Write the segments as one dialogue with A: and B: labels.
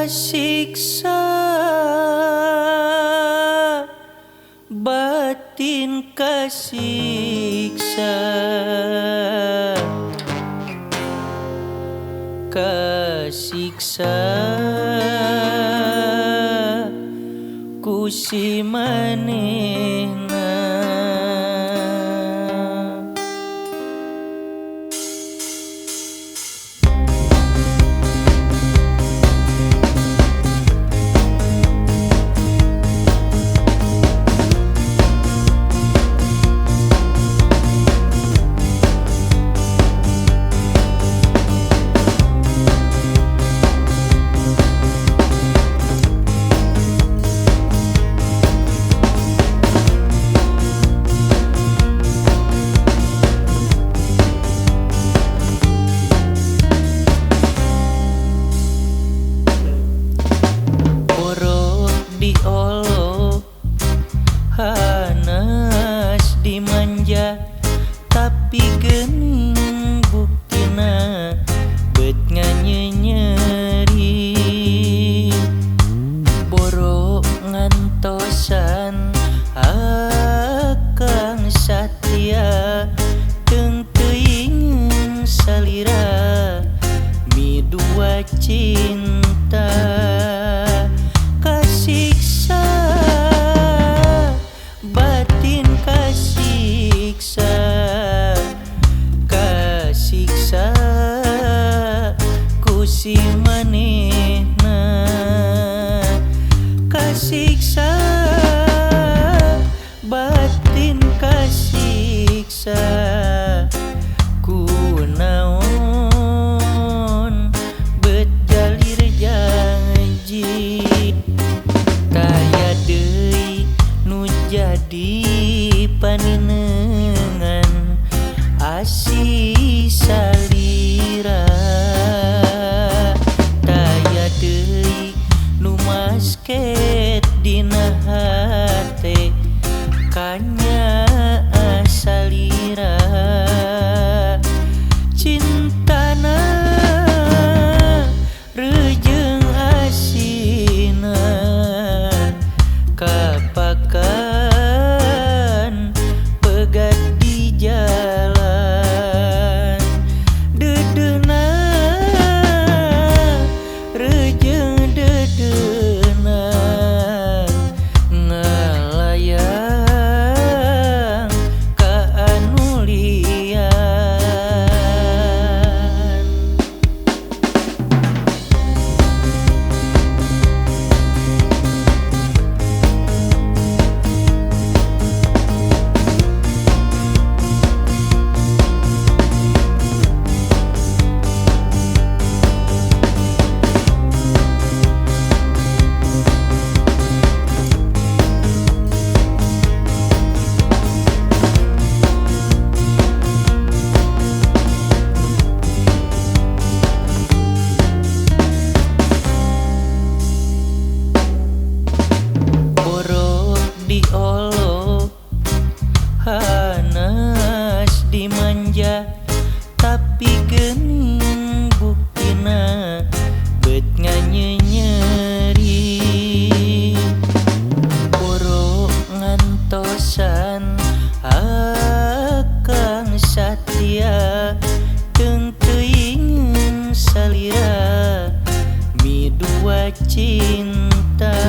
A: kasiksa batin kasiksa kasiksa ku si manehna. Diolok hanas dimanja tapi geuning buktina beut nganyenyeri boro ngantosan akang satria teung teuing salira midua cinta. Kasiksa batin kasiksa kasiksa ku si manehna. Kasiksa batin kasiksa ku naon beut jalir janji taya deui nu jadi paninengan asih salira taya deui nu masket dina hate kanya salira cintana rejeung asina kapakan pegat di jalan dedeuna rejeung dedeuna ngalayang ka anu lian. Diolok hanas dimanja tapi geuning buktina beut nganyenyeri boro ngantosan akang satria teung teuing salira midua cinta.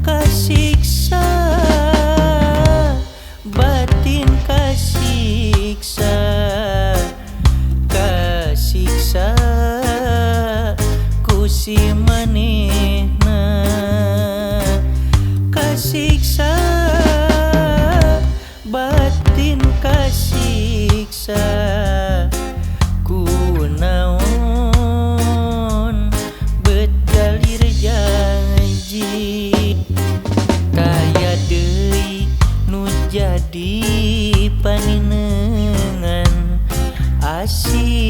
A: Kasiksa batin kasiksa kasiksa ku si manehna. Kasiksa batin kasiksa ku naon beut jalir janji taya deui nu jadi paninengan asih